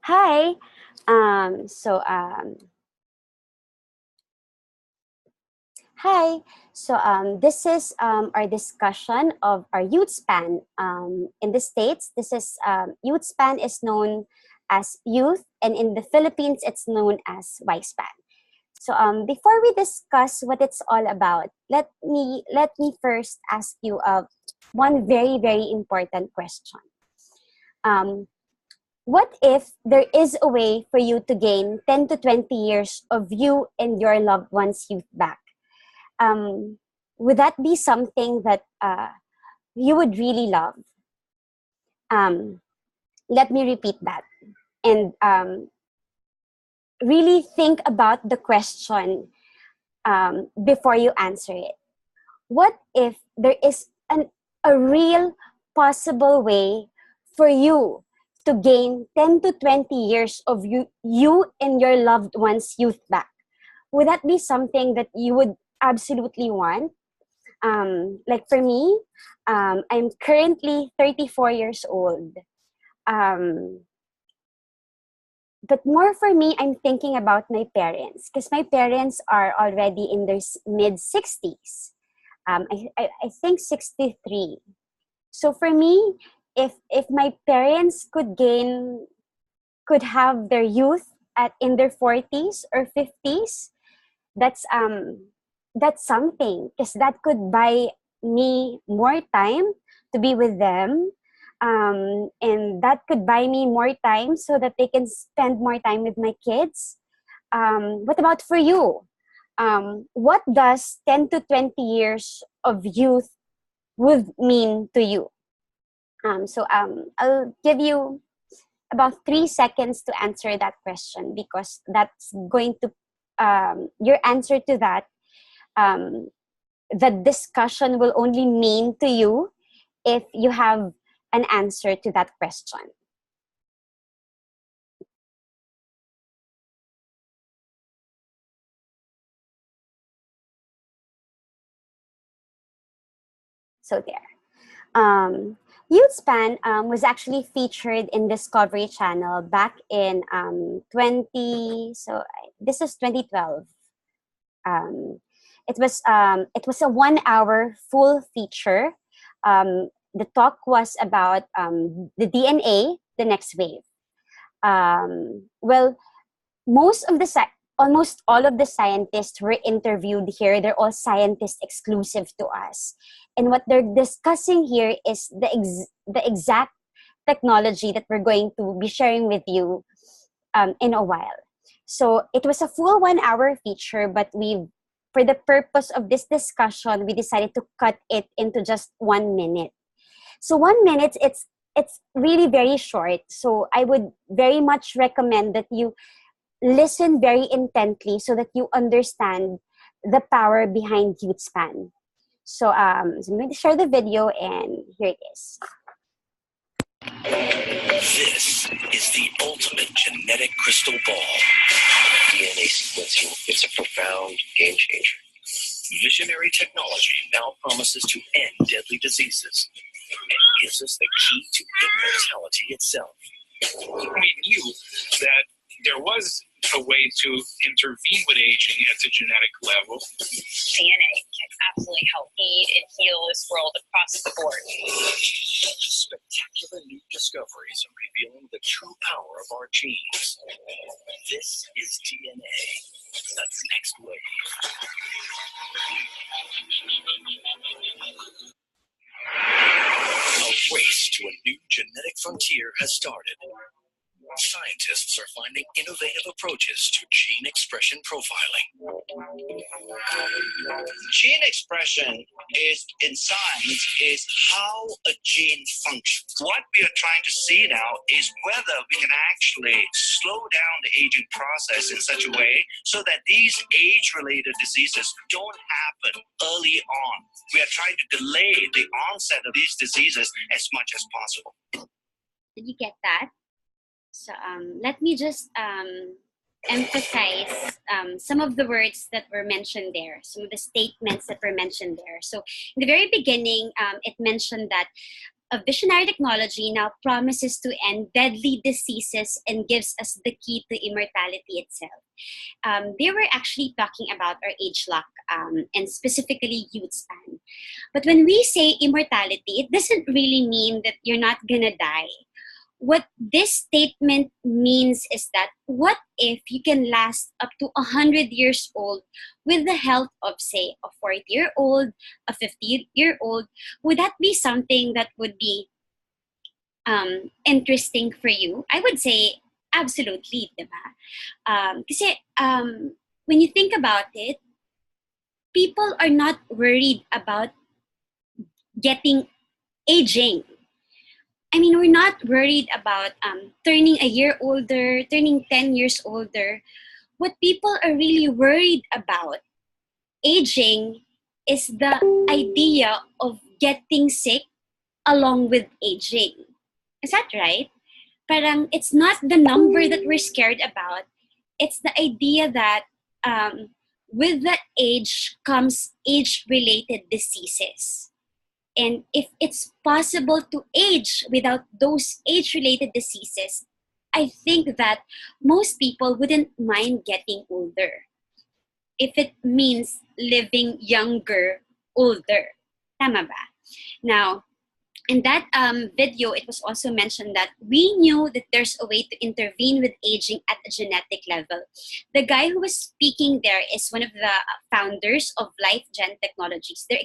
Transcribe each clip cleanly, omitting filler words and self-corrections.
Hi. Um, so um, Hi. This is our discussion of our youth span. In the States, this is youth span is known as youth, and in the Philippines, it's known as Y span. Before we discuss what it's all about, let me first ask you one very important question. Um, What if there is a way for you to gain 10 to 20 years of you and your loved one's youth back? Um, would that be something that you would really love? Um, Let me repeat that and really think about the question before you answer it. What if there is a real possible way for you to gain 10 to 20 years of you and your loved one's youth back? Would that be something that you would absolutely want? Like for me, I'm currently 34 years old. Um, but more for me, I'm thinking about my parents because my parents are already in their mid 60s. I think 63. So for me, if my parents could have their youth at in their 40s or 50s, that's that's something because that could buy me more time to be with them, and that could buy me more time so that they can spend more time with my kids. What about for you? What does 10 to 20 years of youth would mean to you? I'll give you about 3 seconds to answer that question because that's going to your answer to that, um, the discussion will only mean to you if you have an answer to that question. So there. Youthspan was actually featured in Discovery Channel back in 20. This is 2012. Um, it was a 1 hour full feature. The talk was about the DNA, the next wave. Well, most of the almost all of the scientists were interviewed here. They're all scientists exclusive to us, and what they're discussing here is the exact technology that we're going to be sharing with you in a while. So it was a full 1 hour feature, but for the purpose of this discussion, we decided to cut it into just 1 minute. So 1 minute, it's really very short. So I would very much recommend that you listen very intently so that you understand the power behind Youthspan. So I'm going to share the video, and here it is. This is the ultimate genetic crystal ball. DNA sequencing, it's a profound game changer. Visionary technology now promises to end deadly diseases and gives us the key to immortality itself. We knew that there was a way to intervene with aging at the genetic level. DNA can absolutely help feed and heal this world across the board. Spectacular new discoveries are revealing the true power of our genes. This is DNA, the next wave. A race to a new genetic frontier has started. Scientists are finding innovative approaches to gene expression profiling. Gene expression in science is how a gene functions. What we are trying to see now is whether we can actually slow down the aging process in such a way so that these age-related diseases don't happen early on. We are trying to delay the onset of these diseases as much as possible. Did you get that? Let me just emphasize some of the words that were mentioned there, some of the statements that were mentioned there. So in the very beginning, it mentioned that a visionary technology now promises to end deadly diseases and gives us the key to immortality itself. They were actually talking about our age lock and specifically youth span. But when we say immortality, it doesn't really mean that you're not gonna die. What this statement means is that what if you can last up to 100 years old with the health of, say, a 40-year-old, a 50-year-old? Would that be something that would be interesting for you? I would say absolutely, diba? Kasi when you think about it, people are not worried about getting aging. I mean, we're not worried about turning a year older, turning 10 years older. What people are really worried about aging is the idea of getting sick along with aging. Is that right? Parang it's not the number that we're scared about. It's the idea that with the age comes age-related diseases. And if it's possible to age without those age-related diseases, I think that most people wouldn't mind getting older if it means living younger, older. Tama ba? Now, in that video, it was also mentioned that we knew that there's a way to intervene with aging at a genetic level. The guy who was speaking there is one of the founders of LifeGen Technologies. They're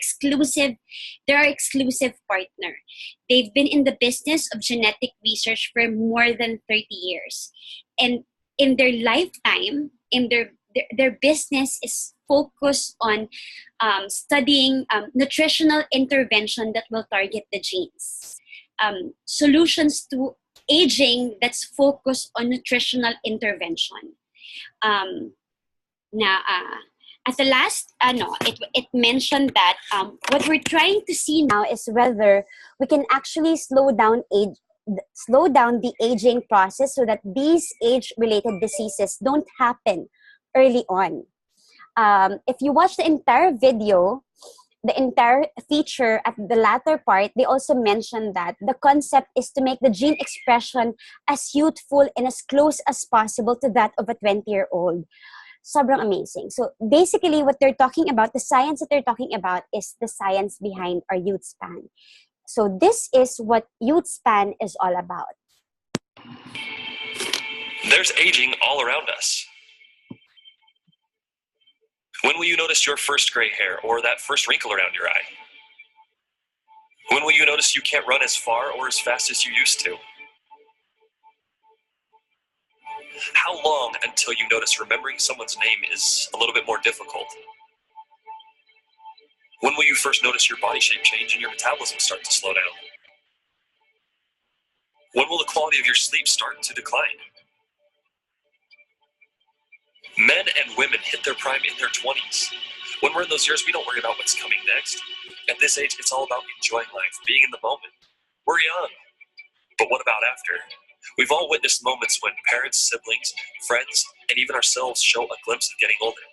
our exclusive partner. They've been in the business of genetic research for more than 30 years. And in their lifetime, in their business is focused on studying nutritional intervention that will target the genes. Solutions to aging that's focused on nutritional intervention. At the last, it mentioned that what we're trying to see now is whether we can actually slow down the aging process so that these age-related diseases don't happen early on. If you watch the entire video, the entire feature at the latter part, they also mentioned that the concept is to make the gene expression as youthful and as close as possible to that of a 20-year-old. Sobrang amazing. So basically what they're talking about, the science that they're talking about is the science behind our youth span. So this is what youth span is all about. There's aging all around us. When will you notice your first gray hair or that first wrinkle around your eye? When will you notice you can't run as far or as fast as you used to? How long until you notice remembering someone's name is a little bit more difficult? When will you first notice your body shape change and your metabolism start to slow down? When will the quality of your sleep start to decline? Men and women hit their prime in their 20s. When we're in those years, we don't worry about what's coming next. At this age, it's all about enjoying life, being in the moment. We're young. But what about after? We've all witnessed moments when parents, siblings, friends, and even ourselves show a glimpse of getting older.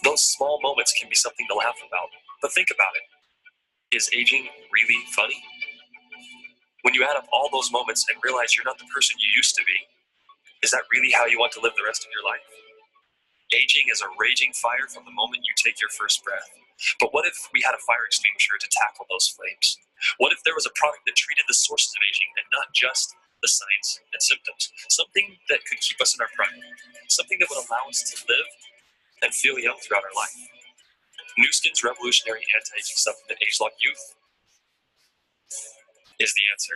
Those small moments can be something to laugh about, but think about it. Is aging really funny? When you add up all those moments and realize you're not the person you used to be, is that really how you want to live the rest of your life? Aging is a raging fire from the moment you take your first breath. But what if we had a fire extinguisher to tackle those flames? What if there was a product that treated the sources of aging and not just the signs and symptoms? Something that could keep us in our prime. Something that would allow us to live and feel young throughout our life. Nu Skin's revolutionary anti-aging supplement, Age Lock Youth, is the answer.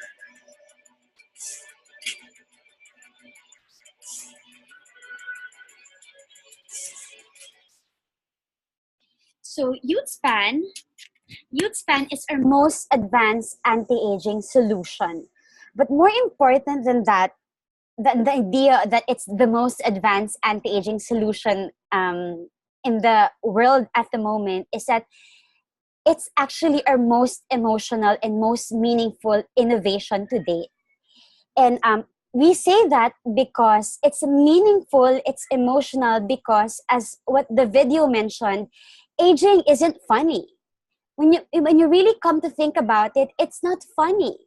So Youthspan is our most advanced anti-aging solution. But more important than that, the idea that it's the most advanced anti-aging solution in the world at the moment is that it's actually our most emotional and most meaningful innovation to date. And we say that because it's meaningful, it's emotional, because as what the video mentioned, aging isn't funny. When you really come to think about it, it's not funny.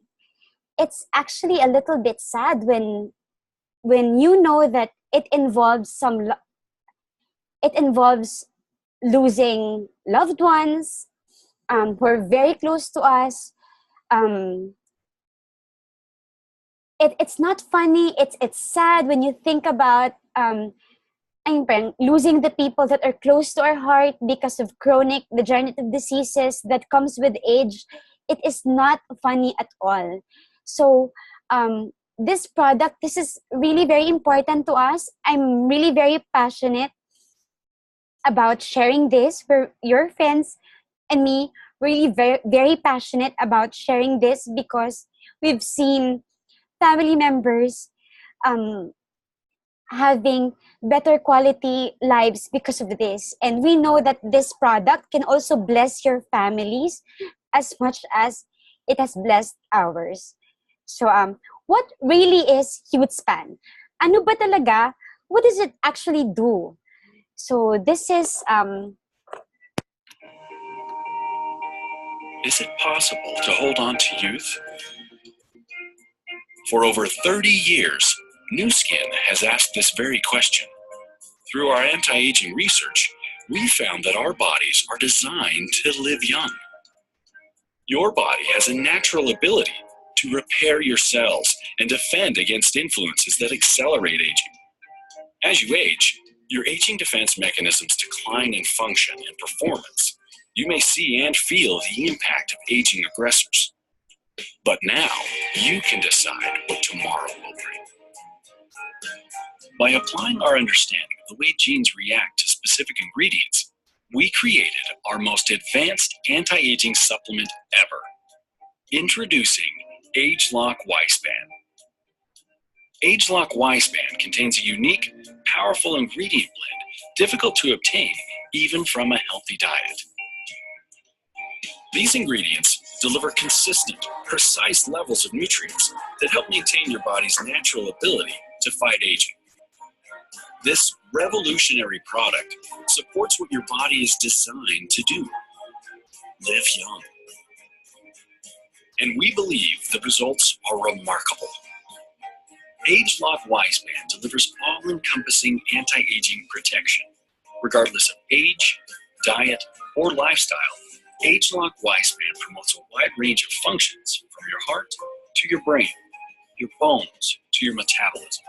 it's actually a little bit sad when you know that it involves it involves losing loved ones who are very close to us. Um, it's not funny. It's sad when you think about ayun pa, losing the people that are close to our heart because of chronic degenerative diseases that comes with age. It is not funny at all. So this product, this is really very important to us. I'm really very passionate about sharing this for your friends and me. Really very, very passionate about sharing this because we've seen family members um, having better quality lives because of this. And we know that this product can also bless your families as much as it has blessed ours. So what really is Youthspan? Ano ba talaga? What does it actually do? So this Is it possible to hold on to youth? For over 30 years, New Skin has asked this very question. Through our anti-aging research, we found that our bodies are designed to live young. Your body has a natural ability to repair your cells and defend against influences that accelerate aging. As you age, your aging defense mechanisms decline in function and performance. You may see and feel the impact of aging aggressors. But now, you can decide what tomorrow will bring. By applying our understanding of the way genes react to specific ingredients, we created our most advanced anti-aging supplement ever. Introducing ageLOC Y-Span. ageLOC Y-Span contains a unique, powerful ingredient blend difficult to obtain even from a healthy diet. These ingredients deliver consistent, precise levels of nutrients that help maintain your body's natural ability to fight aging. This revolutionary product supports what your body is designed to do: live young. And we believe the results are remarkable. ageLOC Y-Span delivers all-encompassing anti-aging protection. Regardless of age, diet, or lifestyle, ageLOC Y-Span promotes a wide range of functions from your heart to your brain, your bones to your metabolism,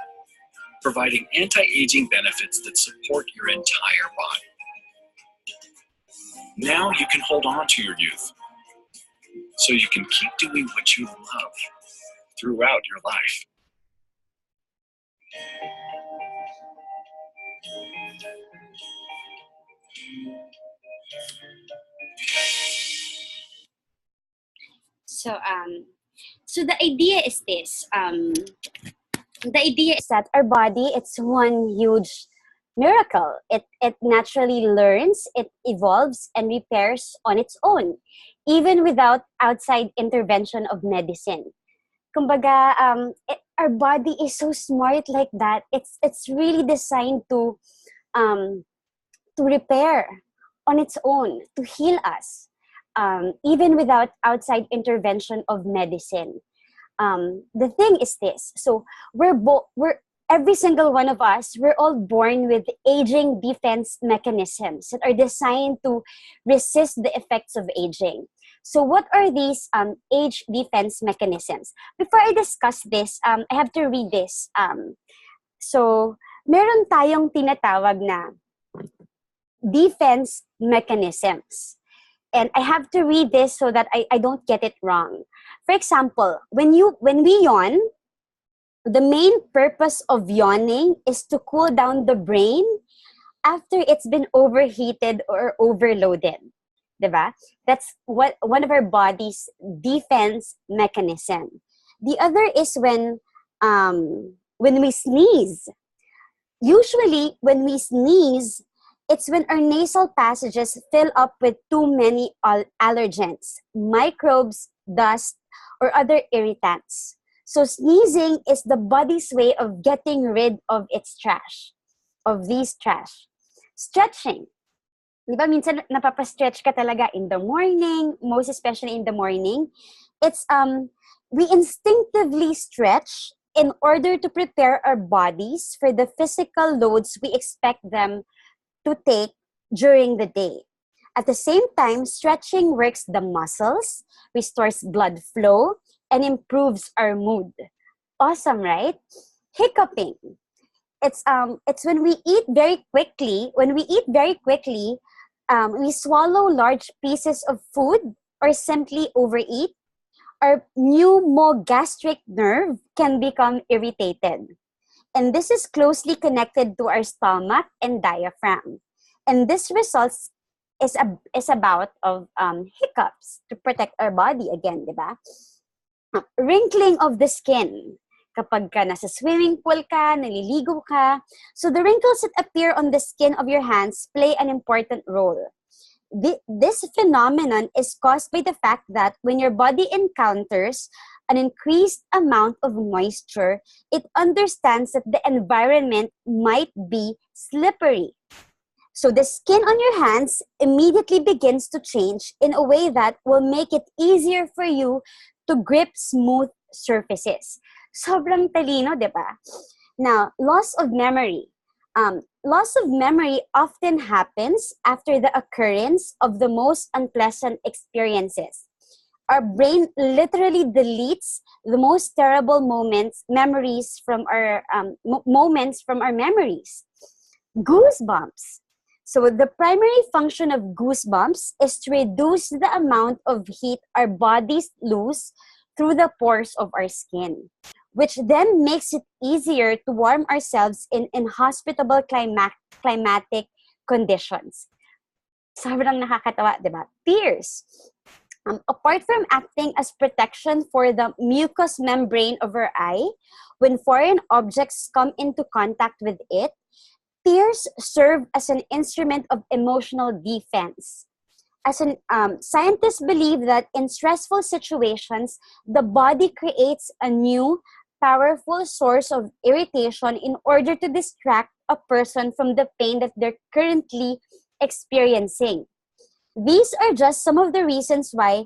providing anti-aging benefits that support your entire body. Now you can hold on to your youth, so you can keep doing what you love throughout your life. so the idea is this. The idea is that our body, it's one huge miracle. It naturally learns, it evolves, and repairs on its own, even without outside intervention of medicine. Kumbaga, our body is so smart like that. It's really designed um, to repair on its own, to heal us, even without outside intervention of medicine. The thing is this: so we're every single one of us, we're all born with aging defense mechanisms that are designed to resist the effects of aging. So what are these age defense mechanisms? Before I discuss this, I have to read this. So meron tayong tinatawag na defense mechanisms. And I have to read this so that I don't get it wrong. For example, when we yawn, the main purpose of yawning is to cool down the brain after it's been overheated or overloaded. Diba? That's one of our body's defense mechanism. The other is when we sneeze. Usually, when we sneeze, it's when our nasal passages fill up with too many allergens, microbes, dust, or other irritants. So sneezing is the body's way of getting rid of its trash, of these trash. Stretching. Di ba minsan napapastretch ka talaga in the morning, most especially in the morning. It's We instinctively stretch in order to prepare our bodies for the physical loads we expect them to take during the day. At the same time, stretching works the muscles, restores blood flow, and improves our mood. Awesome, right? Hiccuping. It's when we eat very quickly. When we eat very quickly, we swallow large pieces of food or simply overeat. Our pneumogastric nerve can become irritated. And this is closely connected to our stomach and diaphragm. And this results is about of hiccups to protect our body again, di ba? Wrinkling of the skin. Kapag ka nasa swimming pool ka, naliligo ka. So the wrinkles that appear on the skin of your hands play an important role. This phenomenon is caused by the fact that when your body encounters an increased amount of moisture, it understands that the environment might be slippery. So the skin on your hands immediately begins to change in a way that will make it easier for you to grip smooth surfaces. Sobrang talino, di ba? Now, loss of memory. Loss of memory often happens after the occurrence of the most unpleasant experiences. Our brain literally deletes the most terrible memories from our moments from our memories. Goosebumps. So the primary function of goosebumps is to reduce the amount of heat our bodies lose through the pores of our skin, which then makes it easier to warm ourselves in inhospitable climatic conditions. Sobrang nakakatawa, di ba? Tears. Apart from acting as protection for the mucous membrane of our eye, when foreign objects come into contact with it, tears serve as an instrument of emotional defense. Scientists believe that in stressful situations, the body creates a new, powerful source of irritation in order to distract a person from the pain that they're currently experiencing. These are just some of the reasons why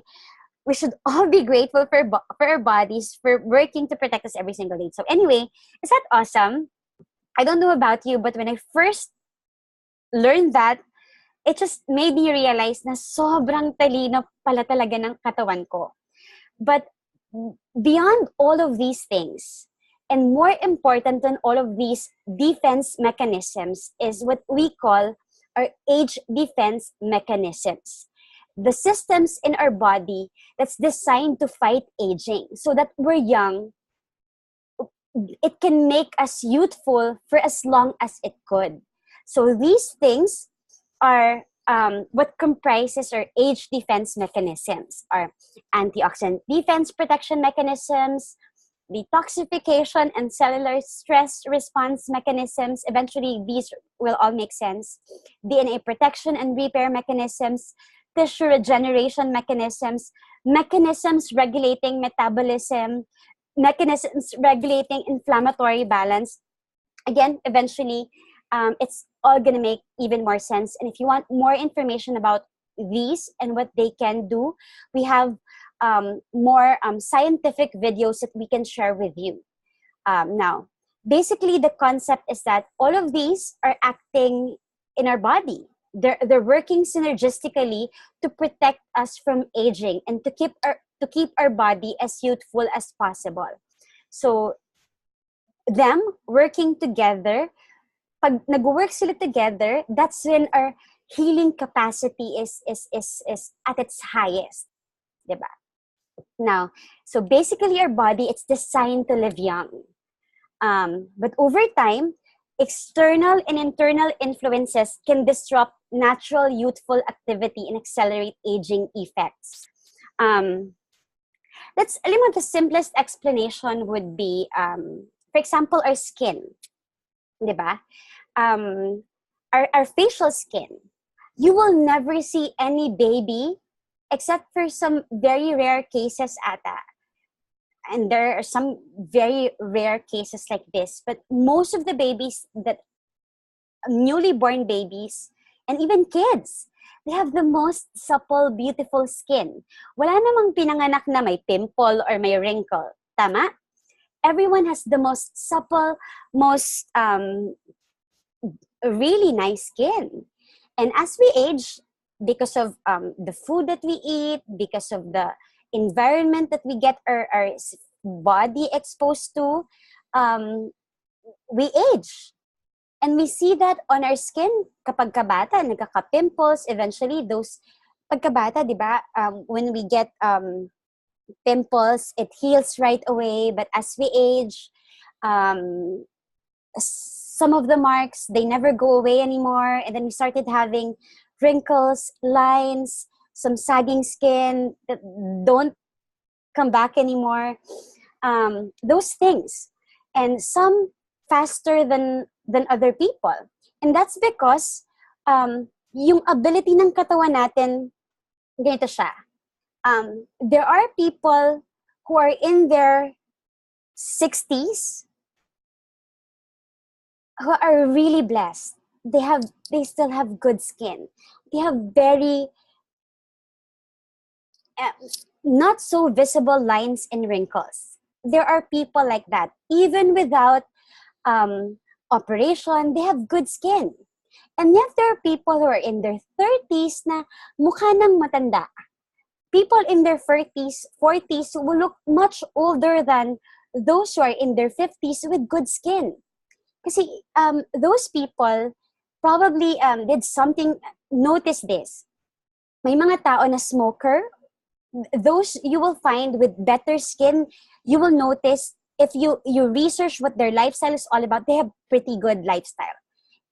we should all be grateful for our bodies for working to protect us every single day. So anyway, is that awesome? I don't know about you, but when I first learned that, it just made me realize na sobrang talino pala talaga ng katawan ko. But beyond all of these things, and more important than all of these defense mechanisms, is what we call our age defense mechanisms. The systems in our body that's designed to fight aging so that we're young, it can make us youthful for as long as it could. So these things are what comprises our age defense mechanisms, are antioxidant defense protection mechanisms, detoxification and cellular stress response mechanisms. Eventually, these will all make sense. DNA protection and repair mechanisms, tissue regeneration mechanisms, mechanisms regulating metabolism, mechanisms regulating inflammatory balance. Again, eventually, it's all going to make even more sense. And if you want more information about these and what they can do, we have more scientific videos that we can share with you. Now, basically, the concept is that all of these are acting in our body. They're working synergistically to protect us from aging and to keep our body as youthful as possible. So, them working together, pag nag-work sila together, that's when our healing capacity is at its highest, diba? Now, so basically our body, it's designed to live young. But over time, external and internal influences can disrupt natural youthful activity and accelerate aging effects. The simplest explanation would be, for example, our skin, diba? Our facial skin. You will never see any baby except for some very rare cases ata. And there are some very rare cases like this. But most of the babies, that newly born babies, and even kids, They have the most supple, beautiful skin. Wala namang pinanganak na may pimple or may wrinkle. Tama? Everyone has the most supple, most really nice skin. And as we age, because of the food that we eat, because of the environment that we get our body exposed to, we age. And we see that on our skin, kapag kabata, nagkaka-pimples, eventually those, pagkabata, di ba, when we get pimples, it heals right away. But as we age, some of the marks, they never go away anymore. And then we started having wrinkles, lines, some sagging skin that don't come back anymore. Those things. And some faster than other people. And that's because yung ability ng katawan natin, ganito siya. There are people who are in their 60s who are really blessed. They still have good skin. They have very not so visible lines and wrinkles. There are people like that. Even without operation, they have good skin. And yet there are people who are in their 30s na mukha ng matanda. People in their 30s, 40s will look much older than those who are in their 50s with good skin. Kasi those people probably did something. Notice this. May mga tao na smoker, those you will find with better skin, you will notice if you research what their lifestyle is all about, they have pretty good lifestyle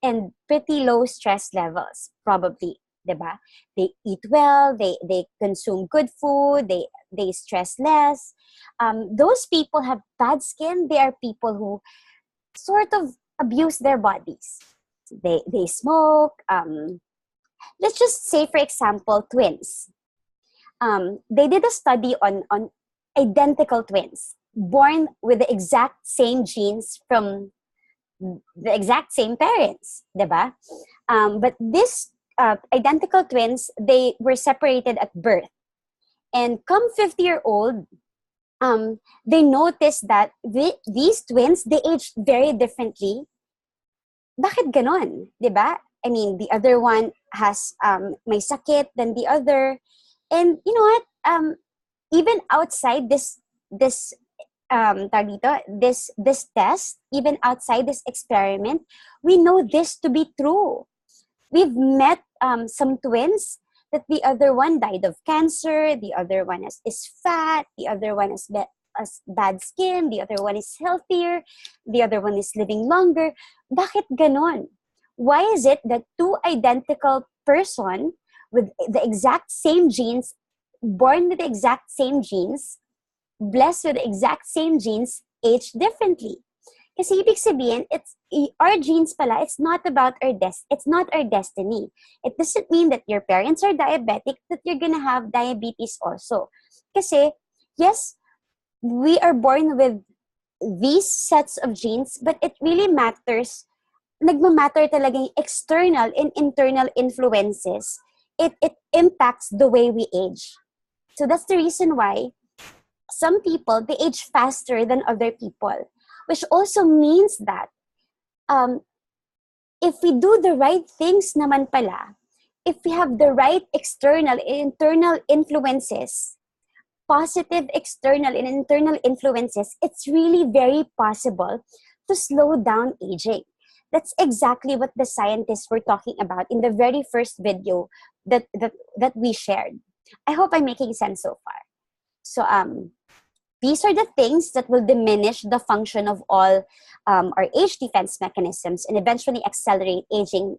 and pretty low stress levels, probably, diba? They eat well, they consume good food, they stress less. Those people have bad skin. They are people who sort of abuse their bodies. They smoke. Let's just say, for example, twins. They did a study on identical twins born with the exact same genes from the exact same parents, diba? But this identical twins, they were separated at birth. And come 50-year-old, they noticed that these twins, they aged very differently. Bakit ganon? Diba? I mean, the other one has may sakit than the other. And you know what? Even outside this test, even outside this experiment, we know this to be true. We've met some twins that the other one died of cancer, the other one is fat, the other one has bad skin, the other one is healthier, the other one is living longer. Bakit ganon? Why is it that two identical person with the exact same genes, born with the exact same genes, blessed with the exact same genes, age differently? Kasi ibig sabihin, it's our genes pala, it's not about it's not our destiny. It doesn't mean that your parents are diabetic that you're gonna have diabetes also. Kasi, yes, we are born with these sets of genes, but it really matters. Nagmamatter talaga yung external and internal influences. It impacts the way we age. So that's the reason why some people, they age faster than other people. Which also means that if we do the right things naman pala, if we have the right external and internal influences, positive external and internal influences, it's really very possible to slow down aging. That's exactly what the scientists were talking about in the very first video that we shared. I hope I'm making sense so far. So these are the things that will diminish the function of all our age defense mechanisms and eventually accelerate aging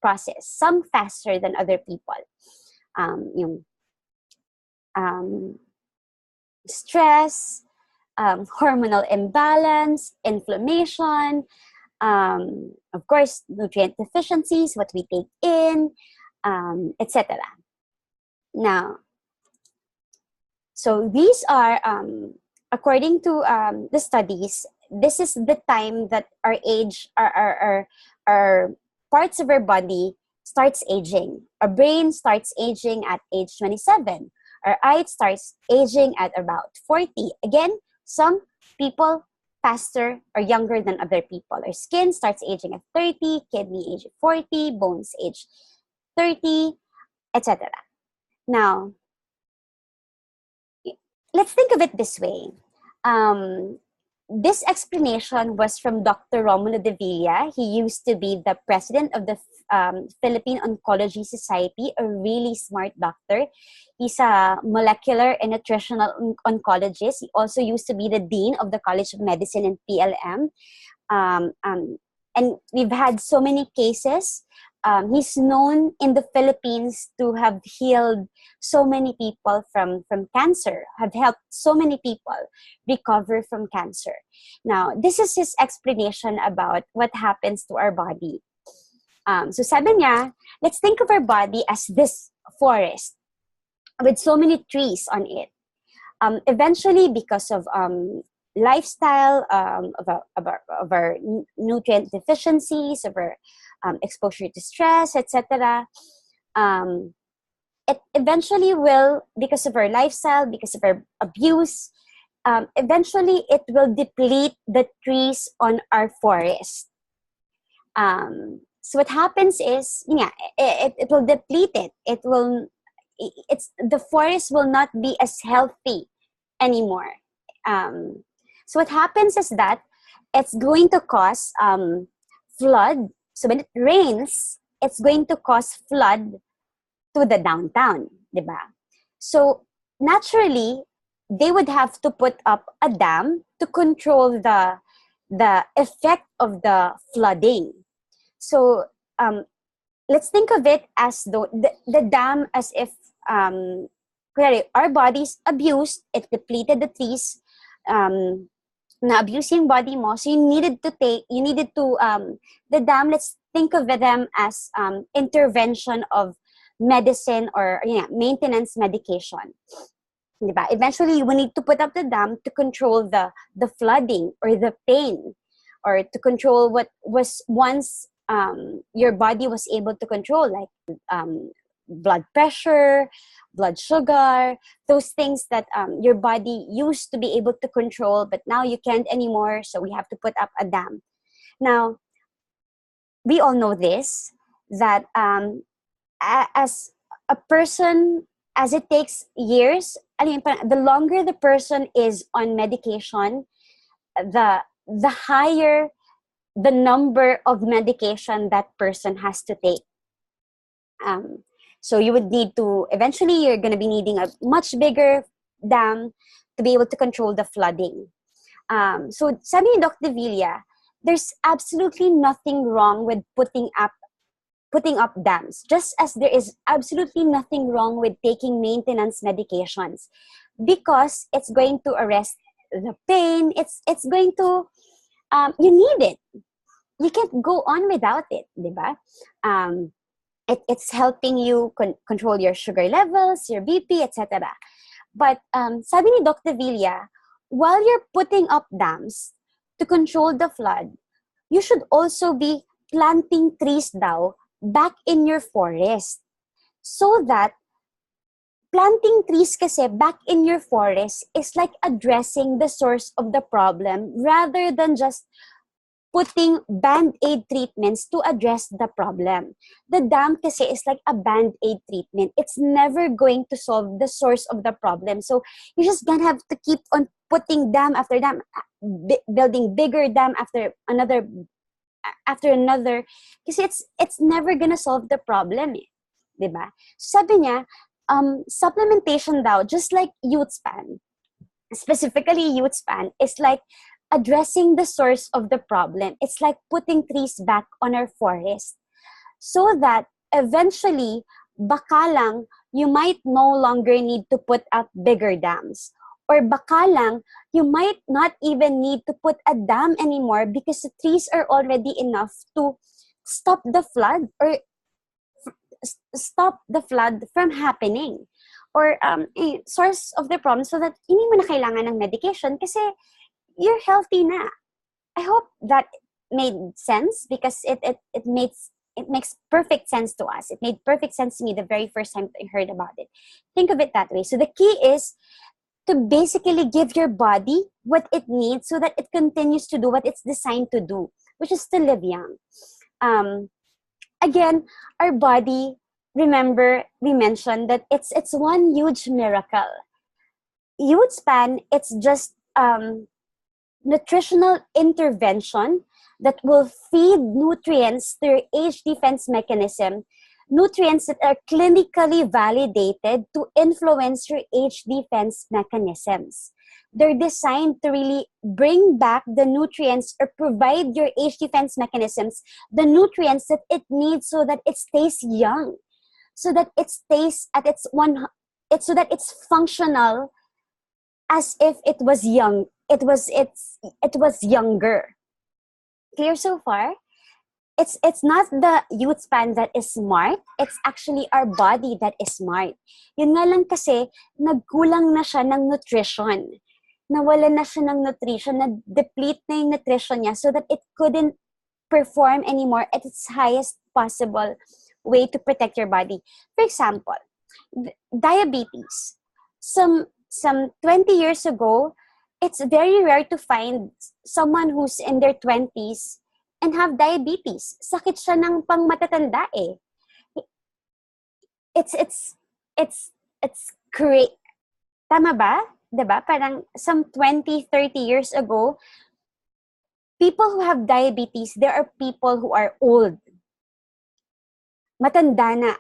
process, some faster than other people. Stress, hormonal imbalance, inflammation, of course, nutrient deficiencies, what we take in, etc. Now, so these are, according to the studies, this is the time that our age, our parts of our body starts aging. Our brain starts aging at age 27. Our eye starts aging at about 40. Again, some people faster or younger than other people. Our skin starts aging at 30, kidney age at 40, bones age 30, etc. Now, let's think of it this way. This explanation was from Dr. Romulo de Villa. He used to be the president of the Philippine Oncology Society, a really smart doctor. He's a molecular and nutritional oncologist. He also used to be the dean of the College of Medicine in PLM. Um, um, and we've had so many cases. He's known in the Philippines to have healed so many people from cancer, have helped so many people recover from cancer. Now, this is his explanation about what happens to our body. So sabi niya, let's think of our body as this forest with so many trees on it. Eventually, because of lifestyle, of our nutrient deficiencies, of our exposure to stress, etc., it eventually will, because of our lifestyle, because of our abuse, eventually it will deplete the trees on our forest. So what happens is, yeah, it will deplete it. The forest will not be as healthy anymore. So what happens is that it's going to cause flood. So when it rains, it's going to cause flood to the downtown, diba? So naturally, they would have to put up a dam to control the effect of the flooding. So let's think of it as though the dam, as if our body's abused, it depleted the trees, na-abuse yung body mo, so the dam, let's think of them as intervention of medicine or maintenance medication. Diba? Eventually, you will need to put up the dam to control the flooding or the pain, or to control what was once your body was able to control, like blood pressure, blood sugar, those things that your body used to be able to control, but now you can't anymore, so we have to put up a dam. Now, we all know this, that as a person, as it takes years, the longer the person is on medication, the higher the number of medication that person has to take. So you would need to, eventually you're going to be needing a much bigger dam to be able to control the flooding. So sabi ni Doc De Villa, there's absolutely nothing wrong with putting up dams, just as there is absolutely nothing wrong with taking maintenance medications, because it's going to arrest the pain. It's going to, you need it. You can't go on without it, diba? It's helping you control your sugar levels, your BP, etc. But sabi ni Doc De Villa, while you're putting up dams to control the flood, you should also be planting trees daw back in your forest. So that planting trees kasi back in your forest is like addressing the source of the problem, rather than just putting band-aid treatments to address the problem. The dam kasi is like a band-aid treatment. It's never going to solve the source of the problem. So you're just gonna have to keep on putting dam after dam, building bigger dam after another, kasi it's never gonna solve the problem, diba? Sabi niya, supplementation daw, just like Youthspan, specifically Youthspan, is like addressing the source of the problem. It's like putting trees back on our forest, so that eventually, baka lang, you might no longer need to put up bigger dams. Or baka lang, you might not even need to put a dam anymore, because the trees are already enough to stop the flood, or stop the flood from happening. Or source of the problem, so that hindi mo na kailangan ng medication kasi you're healthy na. I hope that made sense, because it it makes perfect sense to us. It made perfect sense to me the very first time I heard about it. Think of it that way. So the key is to basically give your body what it needs so that it continues to do what it's designed to do, which is to live young. Um, Again, our body, remember we mentioned that it's one huge miracle. Youth span, it's just nutritional intervention that will feed nutrients through age defense mechanism, nutrients that are clinically validated to influence your age defense mechanisms. They're designed to really bring back the nutrients or provide your age defense mechanisms the nutrients that it needs so that it stays young, so that it stays at its one, it's so that it's functional as if it was young. It was younger. Clear so far? It's not the youth span that is smart. It's actually our body that is smart. Yun nga lang kasi, nagkulang na siya ng nutrition. Nawalan na siya ng nutrition, na-deplete na yung nutrition niya so that it couldn't perform anymore at its highest possible way to protect your body. For example, diabetes. Some 20 years ago, it's very rare to find someone who's in their 20s and have diabetes. Sakit siya ng pang matatanda eh. It's great. Tama ba? Diba? Parang some 20, 30 years ago, people who have diabetes, there are people who are old. Matanda na.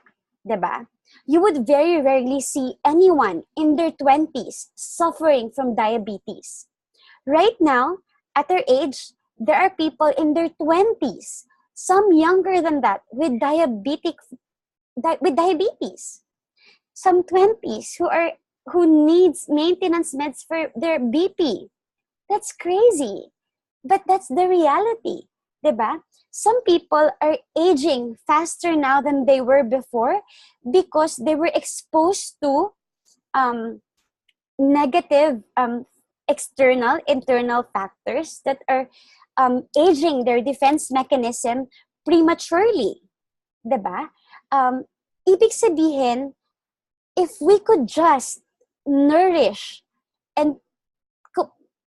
Diba? You would very rarely see anyone in their 20s suffering from diabetes. Right now, at our age, there are people in their 20s, some younger than that, with diabetes. Some 20s who needs maintenance meds for their BP. That's crazy. But that's the reality. Diba? Some people are aging faster now than they were before because they were exposed to negative internal factors that are aging their defense mechanism prematurely. Diba? Ibig sabihin, if we could just nourish and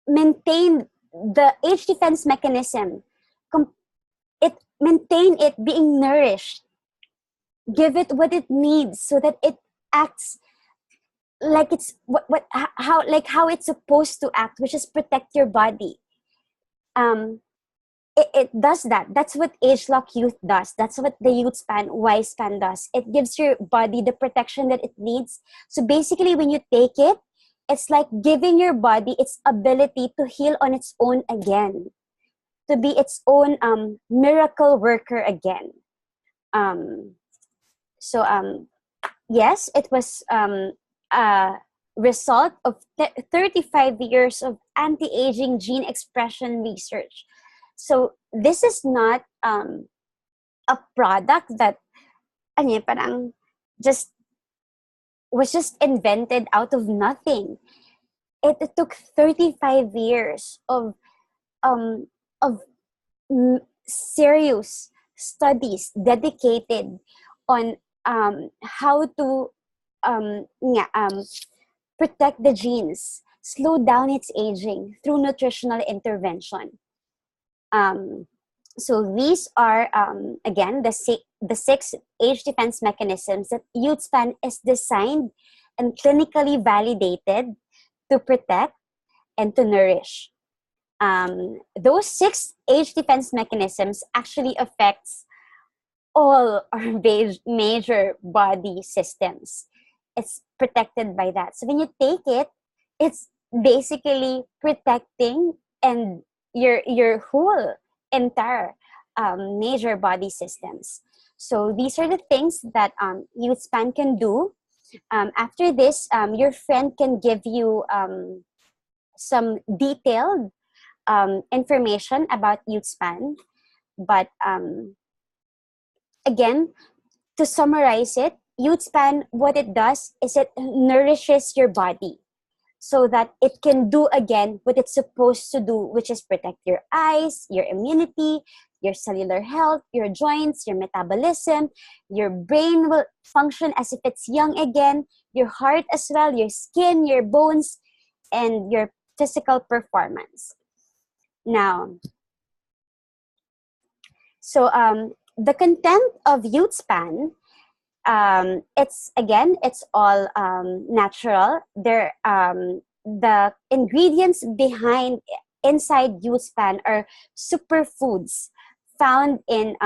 maintain the age defense mechanism, maintain it being nourished, give it what it needs so that it acts like it's how it's supposed to act, which is protect your body. It does that. That's what Age Lock Youth does. That's what the Youth Span, Y Span does. It gives your body the protection that it needs. So basically, when you take it, it's like giving your body its ability to heal on its own again, to be its own miracle worker again. Yes, it was a result of 35 years of anti-aging gene expression research. So this is not a product that parang was just invented out of nothing. It took 35 years of serious studies dedicated on how to protect the genes, slow down its aging through nutritional intervention. So these are again the six age defense mechanisms that Youthspan is designed and clinically validated to protect and to nourish. Those six age defense mechanisms actually affects all our major body systems. It's protected by that. So when you take it, it's basically protecting and your whole entire major body systems. So these are the things that Youthspan can do. After this, your friend can give you some detailed information about Youthspan. But again, to summarize it, Youthspan, what it does is it nourishes your body so that it can do again what it's supposed to do, which is protect your eyes, your immunity, your cellular health, your joints, your metabolism, your brain will function as if it's young again, your heart as well, your skin, your bones, and your physical performance. Now, so the content of Youthspan, it's all natural. The ingredients behind inside Youthspan are superfoods found in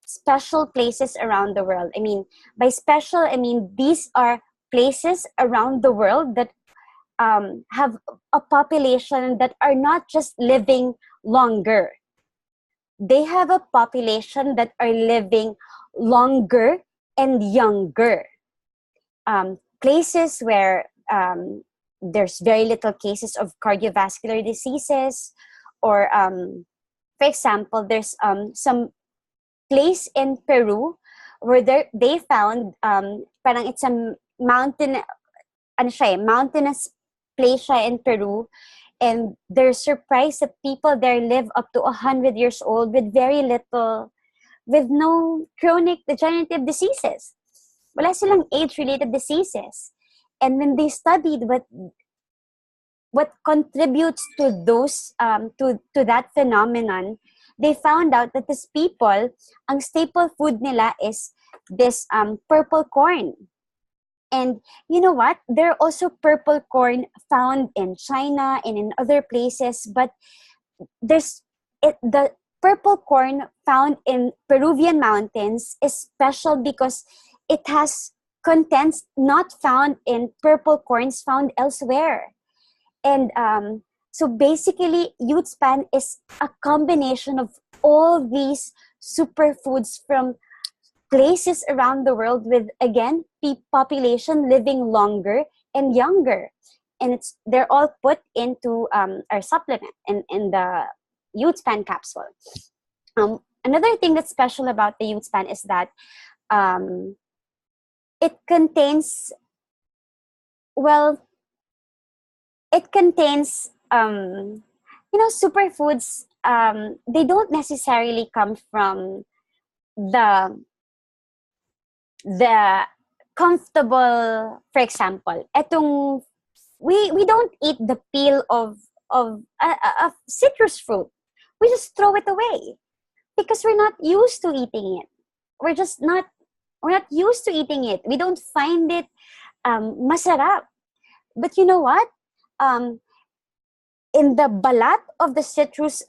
special places around the world. I mean, by special, I mean these are places around the world that have a population that are not just living longer. They have a population that are living longer and younger. Places where there's very little cases of cardiovascular diseases, or for example, there's some place in Peru where they found parang it's a mountain, ano siya, mountainous place siya in Peru, and they're surprised that people there live up to 100 years old with very little, with no chronic degenerative diseases. Wala silang age-related diseases. And when they studied what contributes to those to that phenomenon, they found out that these people, ang staple food nila is this purple corn. And you know what? There are also purple corn found in China and in other places, but the purple corn found in Peruvian mountains is special because it has contents not found in purple corns found elsewhere. And so basically, Youthspan is a combination of all these superfoods from places around the world with, again, population living longer and younger. And they're all put into our supplement in the Youthspan capsule. Another thing that's special about the Youthspan is that it contains, superfoods. They don't necessarily come from the comfortable. For example, we don't eat the peel of a citrus fruit. We just throw it away because we're not used to eating it. We're not used to eating it. We don't find it masarap. But you know what? In the balat of the citrus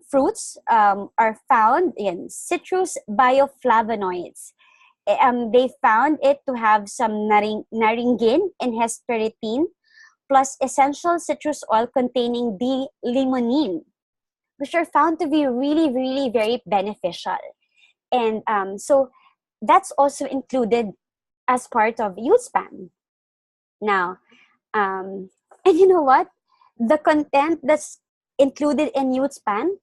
fruits are found in citrus bioflavonoids. They found it to have some naringin and hesperitine, plus essential citrus oil containing D-limonene, which are found to be really, really very beneficial. And so that's also included as part of Youthspan. Now, and you know what? The content that's included in Youthspan,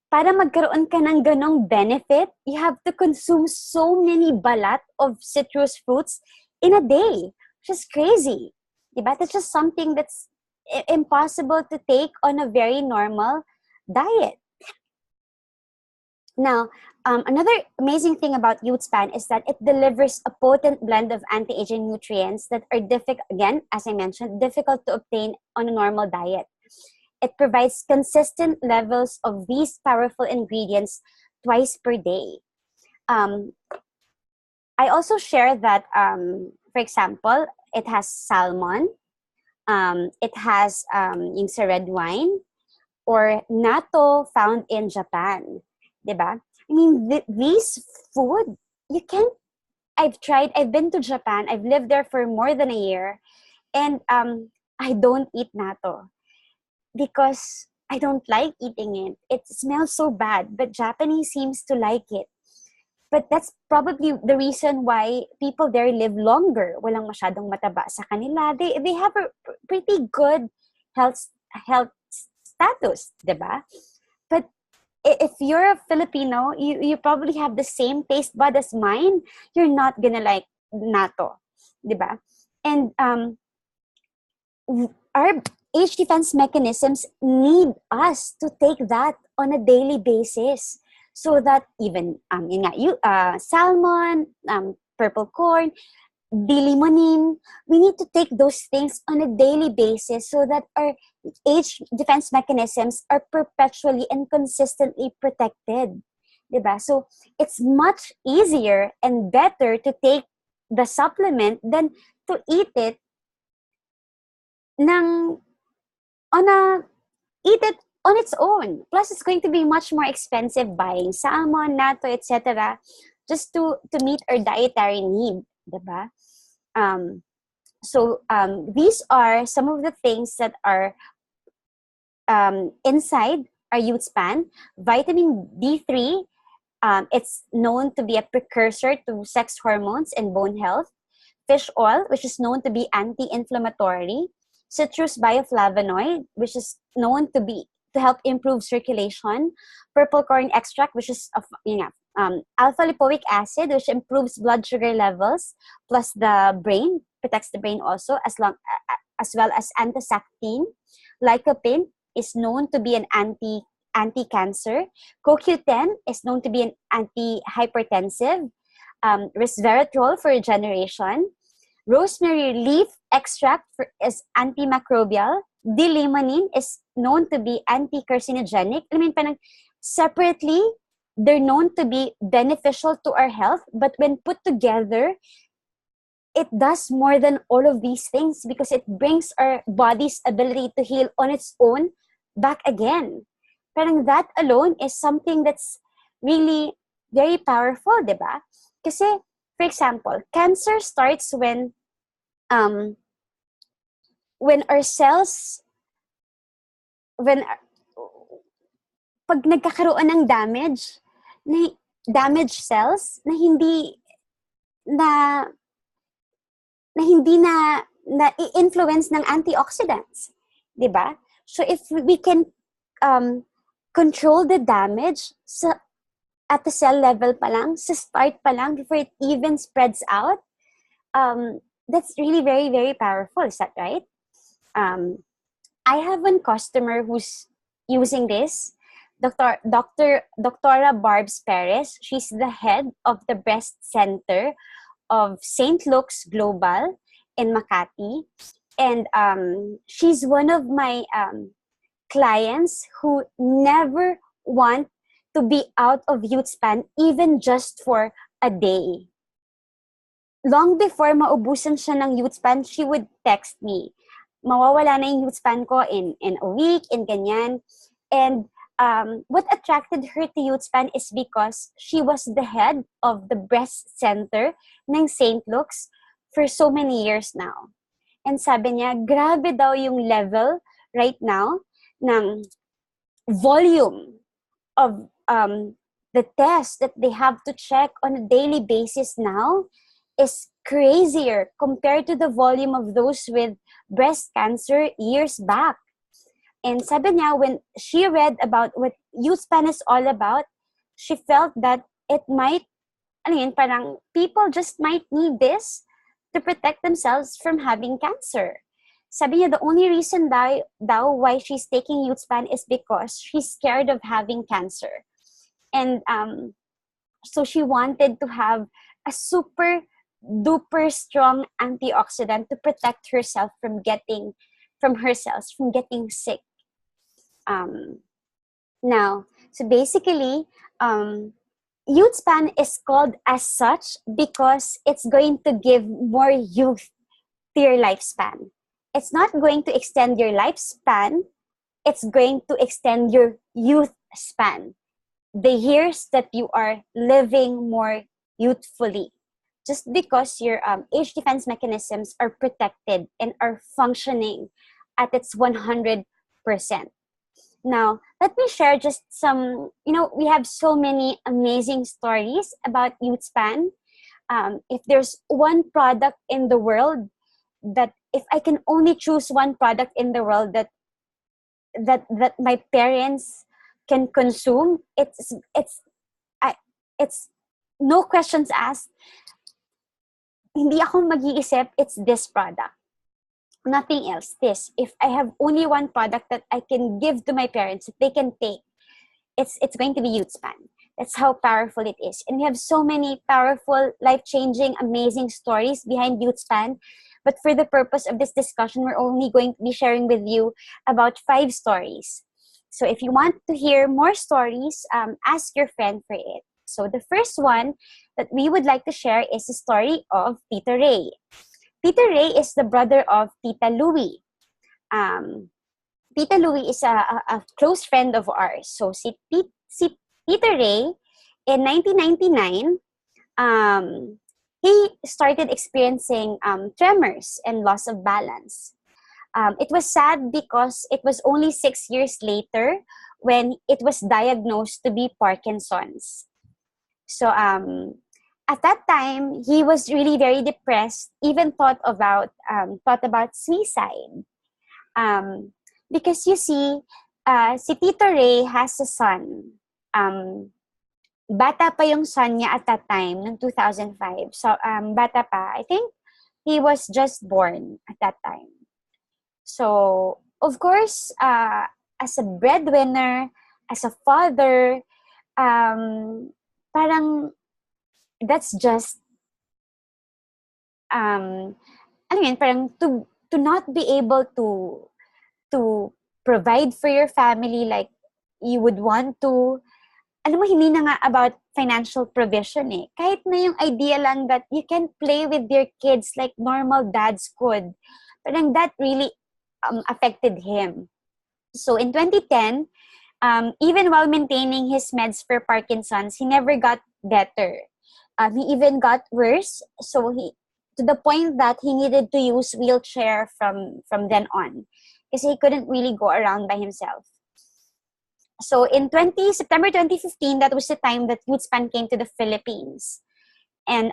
para magkaroon ka ng ganong benefit, you have to consume so many balat of citrus fruits in a day, which is crazy. Diba? That's just something that's impossible to take on a very normal diet. Now, another amazing thing about Youthspan is that it delivers a potent blend of anti-aging nutrients that are again, as I mentioned, difficult to obtain on a normal diet. It provides consistent levels of these powerful ingredients twice per day. I also share that, for example, it has salmon, it has yung sa red wine, or natto found in Japan. Diba? I mean, these food, you can't, I've been to Japan, I've lived there for more than a year, and I don't eat natto because I don't like eating it. It smells so bad, but Japanese seems to like it. But that's probably the reason why people there live longer. Walang masyadong mataba sa kanila. They have a pretty good health status, diba? But if you're a Filipino, you probably have the same taste bud as mine. You're not gonna like natto, diba? And our age defense mechanisms need us to take that on a daily basis, so that even yun nga, salmon, purple corn, D-limonene, we need to take those things on a daily basis so that our age defense mechanisms are perpetually and consistently protected. Diba? So it's much easier and better to take the supplement than to eat it ng on a eat it on its own. Plus, it's going to be much more expensive buying salmon, natto, etc., just to meet our dietary need, diba? So these are some of the things that are inside our youth span. Vitamin D3, it's known to be a precursor to sex hormones and bone health. Fish oil, which is known to be anti-inflammatory. Citrus bioflavonoid, which is known to help improve circulation. Purple corn extract, which is alpha lipoic acid, which improves blood sugar levels, plus the brain, protects the brain also, as well as anthocyanin. Lycopene is known to be an anti-cancer. CoQ10 is known to be an anti-hypertensive. Resveratrol for regeneration. Rosemary leaf extract is antimicrobial. D-limonene is known to be anti-carcinogenic. I mean, separately, they're known to be beneficial to our health, but when put together, it does more than all of these things because it brings our body's ability to heal on its own back again. Parang that alone is something that's really very powerful, diba? Kasi, for example, cancer starts when our cells, pag nagkakaroon ng damage cells na hindi na i-influence ng antioxidants, di ba? So if we can control the damage at the cell level pa lang, sa start pa lang, before it even spreads out, that's really very, very powerful. Is that right? I have one customer who's using this, Doctora Barbs Perez. She's the head of the breast center of St. Luke's Global in Makati. And she's one of my clients who never want to be out of Youthspan even just for a day. Long before maubusan siya ng Youthspan, she would text me, mawawala na yung Youthspan ko in a week, in ganyan. And what attracted her to Youthspan is because she was the head of the breast center ng St. Luke's for so many years now. And sabi niya, grabe daw yung level right now ng volume of the tests that they have to check on a daily basis now is crazier compared to the volume of those with breast cancer years back. And sabi niya, when she read about what Youthspan is all about, she felt that it might, parang people just might need this to protect themselves from having cancer. Sabi niya, the only reason daw why she's taking Youthspan is because she's scared of having cancer. And so she wanted to have a super duper strong antioxidant to protect herself from getting sick. Now, so basically, Youthspan is called as such because it's going to give more youth to your lifespan. It's not going to extend your lifespan, it's going to extend your youth span. The years that you are living more youthfully. Just because your age defense mechanisms are protected and are functioning at its 100%. Now, let me share just some, we have so many amazing stories about Youthspan. If there's one product in the world that, if I can only choose one product in the world that my parents can consume, it's no questions asked. Hindi ako mag-iisip, it's this product. Nothing else. This. If I have only one product that I can give to my parents, that they can take, it's going to be Youthspan. That's how powerful it is. And we have so many powerful, life-changing, amazing stories behind Youthspan. But for the purpose of this discussion, we're only going to be sharing with you about 5 stories. So if you want to hear more stories, ask your friend for it. So the first one that we would like to share is the story of Tito Ray. Tito Ray is the brother of Tita Louie. Tita Louie is a close friend of ours. So si Tito Ray, in 1999, he started experiencing tremors and loss of balance. It was sad because it was only 6 years later when it was diagnosed to be Parkinson's. So at that time, he was really very depressed, even thought about suicide. Because you see, si Tito Ray has a son. Bata pa yung son niya at that time, noong 2005. So, bata pa. I think he was just born at that time. So, of course, as a breadwinner, as a father, parang that's just, ano yun, parang to not be able to provide for your family like you would want to. Alam mo, hindi na nga about financial provision eh. Kahit na yung idea lang that you can play with your kids like normal dads could. Parang that really affected him. So in 2010, even while maintaining his meds for Parkinson's, he never got better. He even got worse. So to the point that he needed to use wheelchair from then on, because he couldn't really go around by himself. So in September 2015, that was the time that Youthspan came to the Philippines. And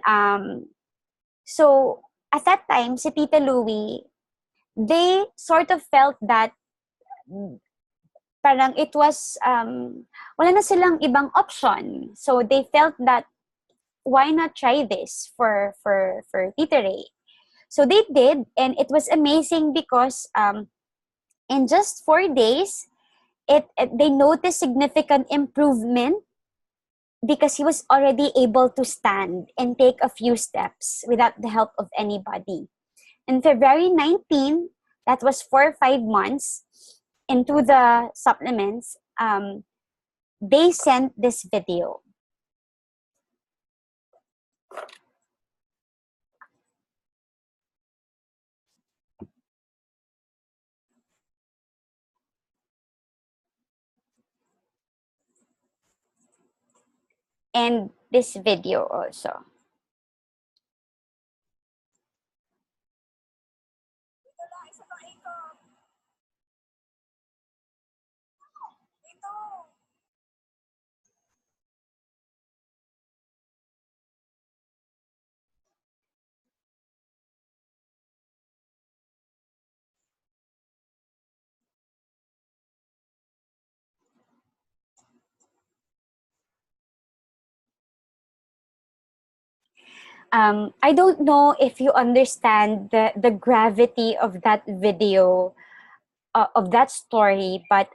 so at that time, si Tita Louie, they sort of felt that parang it was, wala na silang ibang option. So they felt that, why not try this for Tita Ray? So they did, and it was amazing because in just 4 days, they noticed significant improvement because he was already able to stand and take a few steps without the help of anybody. In February 19, that was 4 or 5 months into the supplements, they sent this video. And this video also. I don't know if you understand the gravity of that video, of that story, but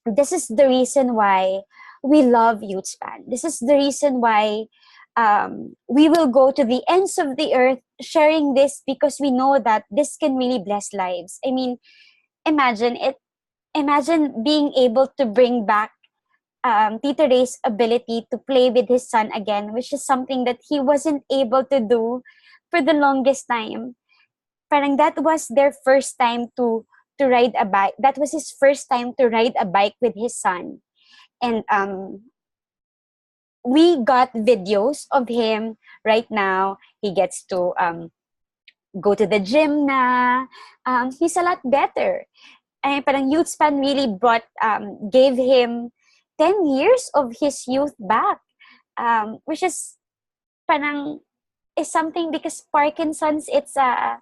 this is the reason why we love Youthspan. This is the reason why we will go to the ends of the earth sharing this, because we know that this can really bless lives. I mean, imagine it. Imagine being able to bring back Tito Ray's ability to play with his son again, which is something that he wasn't able to do for the longest time. Parang that was their first time to ride a bike. That was his first time to ride a bike with his son. And we got videos of him right now. He gets to go to the gym na. He's a lot better. And parang Youthspan really gave him 10 years of his youth back, which is parang is something, because Parkinson's, it's a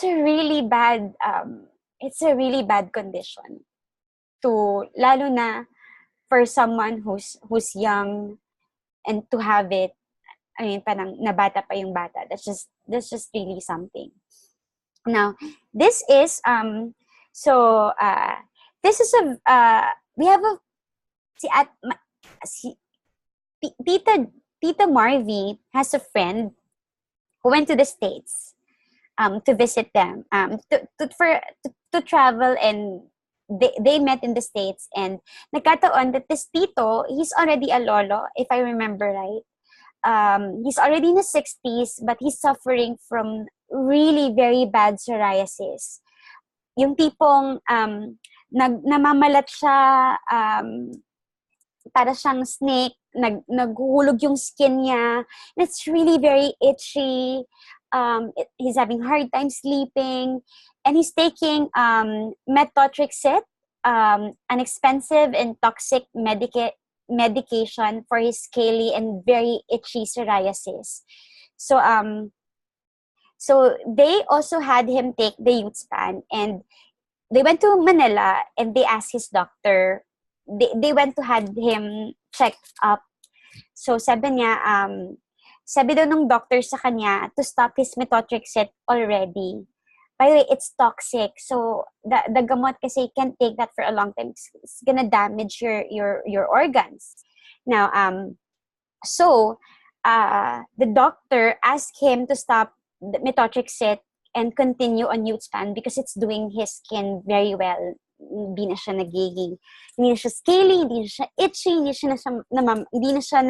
really bad condition, to lalo na for someone who's young, and to have it. I mean, parang nabata pa yung bata. That's just really something. Now, this is this is a we have a si at si Tita Marvy has a friend who went to the States to visit them to travel, and they met in the States, and nagkataon that this tito, he's already a lolo, if I remember right. He's already in his 60s, but he's suffering from really very bad psoriasis. Yung tipong namamalat siya, para siyang snake, naghuhulog yung skin niya. And it's really very itchy. He's having hard time sleeping. And he's taking methotrexate, an expensive and toxic medication for his scaly and very itchy psoriasis. So they also had him take the Youthspan, and they went to Manila and they asked his doctor. They went to had him checked up. So sabi daw nung doctor sa kanya to stop his methotrexate already. By the way, it's toxic. So the gamot kasi can't take that for a long time. It's gonna damage your organs. Now the doctor asked him to stop the methotrexate and continue on Youthspan because it's doing his skin very well. Hindi na siya nagiging, hindi na siya scaly, hindi na siya itchy, hindi na siya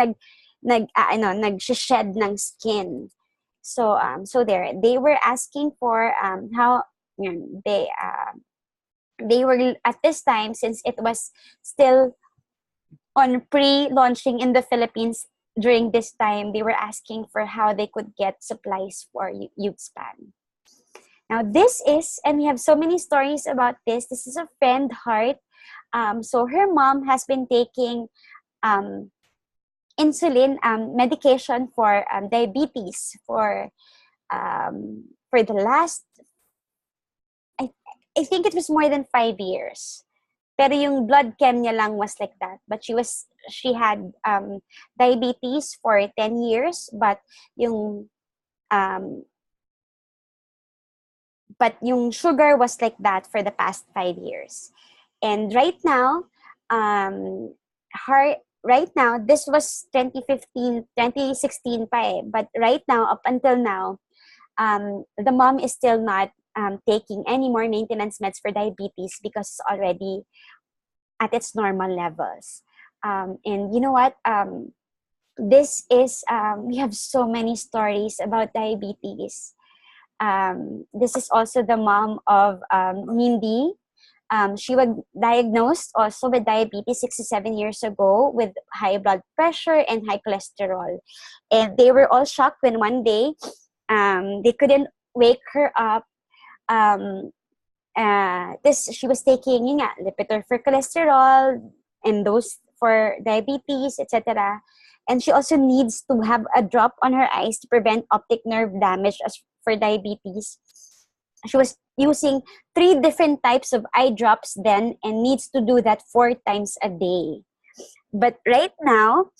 nag-shed ng skin. So there, they were asking for how they were at this time, since it was still on pre-launching in the Philippines. During this time, they were asking for how they could get supplies for Youthspan. Now this is, and we have so many stories about this. This is a friend, Heart. So her mom has been taking insulin medication for diabetes for the last, I think it was more than 5 years. Pero yung blood chem niya lang was like that. But she had diabetes for 10 years, but yung sugar was like that for the past 5 years. And right now, this was 2015, 2016 pa eh. But right now, up until now, the mom is still not taking any more maintenance meds for diabetes because it's already at its normal levels. And you know what? This is, we have so many stories about diabetes. This is also the mom of Mindy. She was diagnosed also with diabetes 67 years ago with high blood pressure and high cholesterol. And they were all shocked when one day they couldn't wake her up. She was taking Lipitor for cholesterol and those for diabetes, etc. And she also needs to have a drop on her eyes to prevent optic nerve damage as for diabetes. She was using 3 different types of eye drops then and needs to do that 4 times a day. But right now,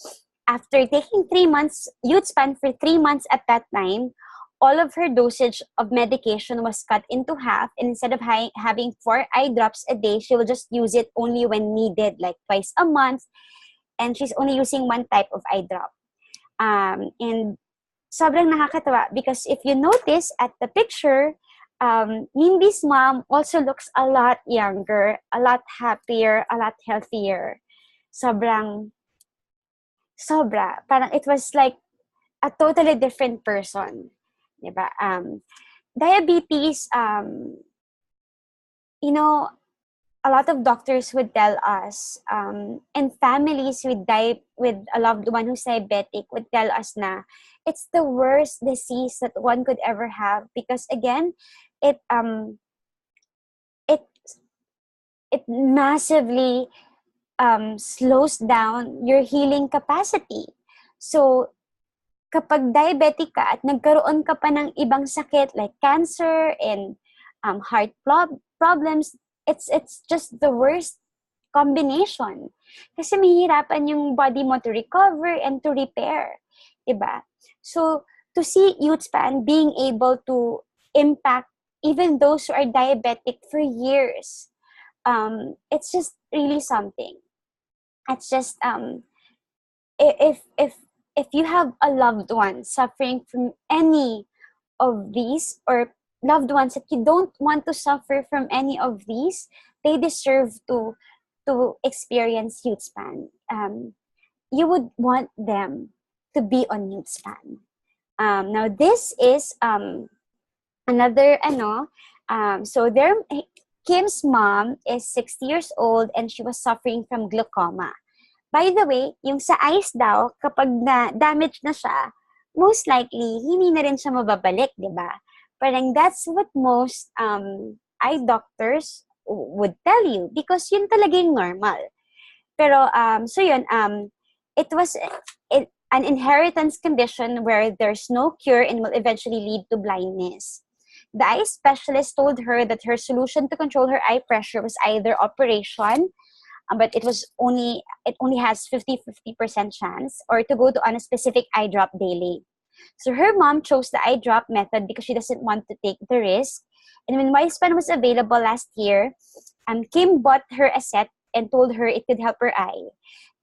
after taking 3 months, Youthspan for 3 months at that time, all of her dosage of medication was cut into half. And instead of having 4 eye drops a day, she will just use it only when needed, like twice a month. And she's only using 1 type of eye drop. And sobrang nakakatawa because if you notice at the picture, Mindy's mom also looks a lot younger, a lot happier, a lot healthier. Sobra. Parang it was like a totally different person. Diba? Diabetes, a lot of doctors would tell us, and families with a loved one who's diabetic would tell us na it's the worst disease that one could ever have because again, it massively slows down your healing capacity. So kapag diabetic ka at nagkaroon ka pa ng ibang sakit like cancer and heart problems, it's just the worst combination. Kasi mahihirapan yung body mo to recover and to repair. Diba? So, to see Youthspan being able to impact even those who are diabetic for years, it's just really something. It's just if you have a loved one suffering from any of these, or loved ones that you don't want to suffer from any of these, they deserve to experience Youthspan. You would want them to be on Youthspan. Now this is another so their Kim's mom is 60 years old and she was suffering from glaucoma. By the way, yung sa eyes daw, kapag na-damage na siya, most likely, hindi na rin siya mababalik, di ba? Parang that's what most eye doctors would tell you because yun talaga yung normal. Pero, so yun, it was an inheritance condition where there's no cure and will eventually lead to blindness. The eye specialist told her that her solution to control her eye pressure was either operation, but it only has 50% chance, or to go on a specific eye drop daily. So her mom chose the eye drop method because she doesn't want to take the risk. And when Youthspan was available last year, Kim bought her a set and told her it could help her eye.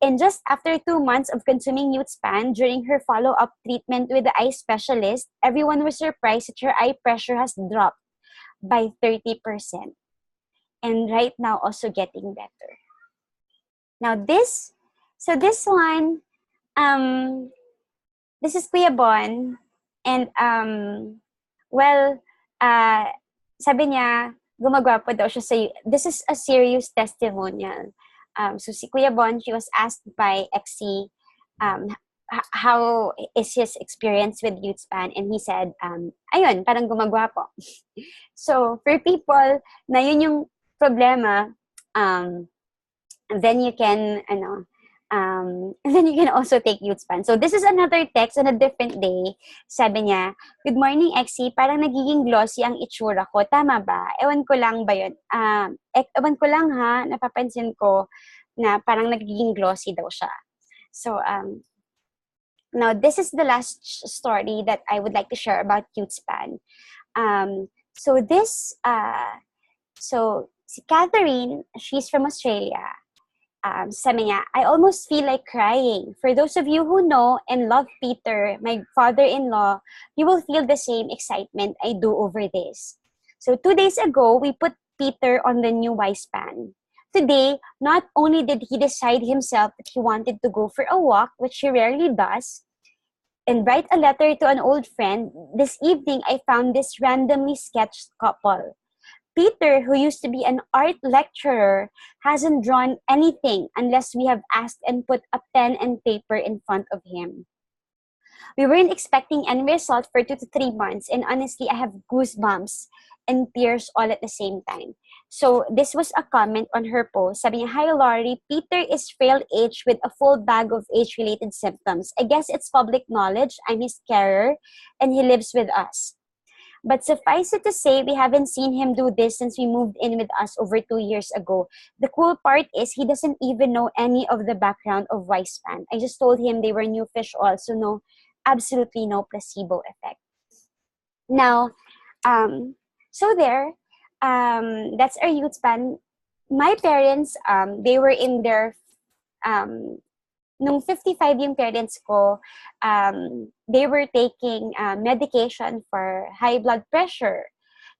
And just after 2 months of consuming Youthspan, during her follow-up treatment with the eye specialist, everyone was surprised that her eye pressure has dropped by 30%. And right now, also getting better. Now this one, this is Kuya Bon, and well, sabi niya, gumagwapo daw siya sa, this is a serious testimonial. So si Kuya Bon, she was asked by XC, how is his experience with Youthspan, and he said, ayun, parang gumagwapo. So for people na yun yung problema, then you can also take Youthspan. So this is another text on a different day. Sabi niya, "Good morning, XC. Parang nagiging glossy ang itsura ko. Tama ba? Ewan ko lang ba yun? Ewan ko lang ha, napapansin ko na parang nagiging glossy daw siya." So now this is the last story that I would like to share about Youthspan. So si Catherine, she's from Australia. Sabi niya, "I almost feel like crying. For those of you who know and love Peter, my father-in-law, you will feel the same excitement I do over this. So 2 days ago, we put Peter on the new Youthspan. Today, not only did he decide himself that he wanted to go for a walk, which he rarely does, and write a letter to an old friend, this evening I found this randomly sketched couple. Peter, who used to be an art lecturer, hasn't drawn anything unless we have asked and put a pen and paper in front of him. We weren't expecting any result for 2 to 3 months, and honestly, I have goosebumps and tears all at the same time." So this was a comment on her post. Sabi niya, "Hi Laurie, Peter is frail age with a full bag of age-related symptoms. I guess it's public knowledge. I'm his carer, and he lives with us. But suffice it to say, we haven't seen him do this since we moved in with us over 2 years ago. The cool part is he doesn't even know any of the background of Youthspan. I just told him they were new fish oil, so absolutely no placebo effect." Now, so there, that's our Youthspan. My parents, they were in their, nung 55 yung parents ko, they were taking medication for high blood pressure.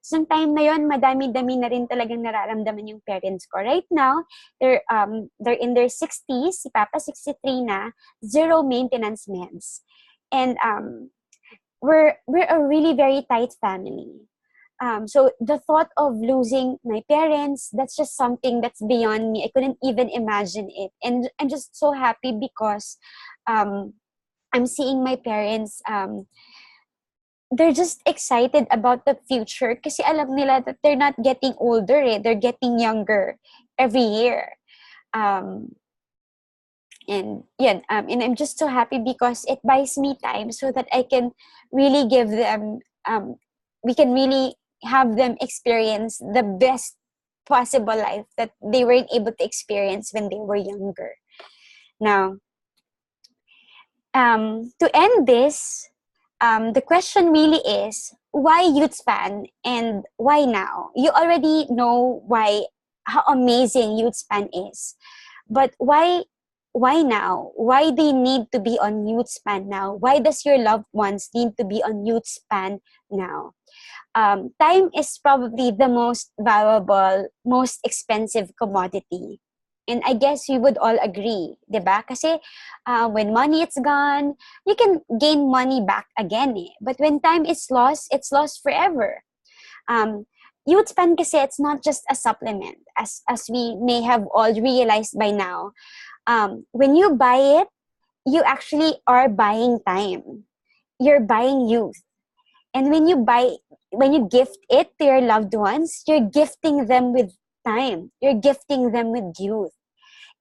So, yung time na yun, madami-dami na rin talagang nararamdaman yung parents ko. Right now, they're in their 60s, si Papa 63 na, zero maintenance meds. And we're a really very tight family. So the thought of losing my parents, that's just something that's beyond me. I couldn't even imagine it. And I'm just so happy because I'm seeing my parents, they're just excited about the future kasi alam nila that they're not getting older, they're getting younger every year. And I'm just so happy because it buys me time so that I can really give them, we can really have them experience the best possible life that they weren't able to experience when they were younger. Now, to end this, the question really is, why Youthspan and why now? You already know why how amazing Youthspan is. But why now? Why they need to be on Youthspan now? Why does your loved ones need to be on Youthspan now? Time is probably the most valuable, most expensive commodity. And I guess we would all agree, di ba? Kasi when money is gone, you can gain money back again eh. But when time is lost, it's lost forever. Youth span kasi, it's not just a supplement, as we may have all realized by now. When you buy it, you actually are buying time. You're buying youth. And when you gift it to your loved ones, you're gifting them with time. You're gifting them with youth.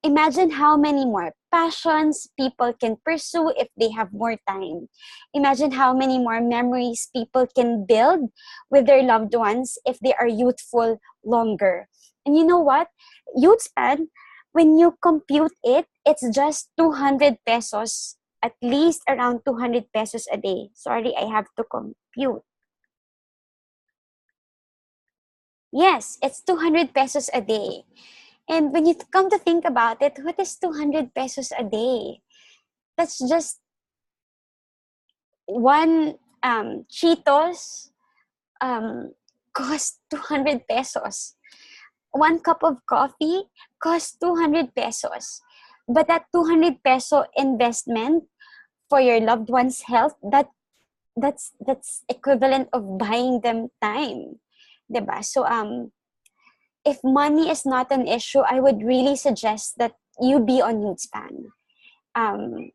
Imagine how many more passions people can pursue if they have more time. Imagine how many more memories people can build with their loved ones if they are youthful longer. And you know what? Youth span, when you compute it, it's just 200 pesos, at least around 200 pesos a day. Sorry, I have to compute. Yes, it's 200 pesos a day. And when you come to think about it, what is 200 pesos a day? That's just one Cheetos cost 200 pesos. One cup of coffee costs 200 pesos. But that 200 peso investment for your loved one's health, that's equivalent of buying them time. Diba? So if money is not an issue, I would really suggest that you be on Youthspan. Um,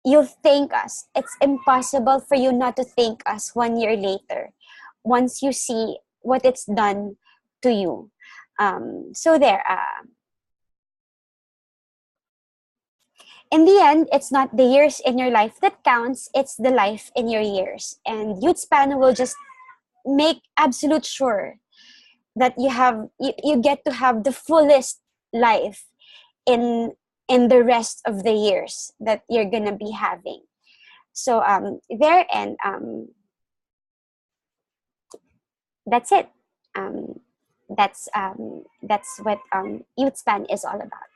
you'll thank us. It's impossible for you not to thank us 1 year later once you see what it's done to you. So there. In the end, it's not the years in your life that counts, it's the life in your years. And Youthspan will just make absolute sure that you get to have the fullest life in the rest of the years that you're gonna be having. So there, and that's it. That's what Youthspan is all about.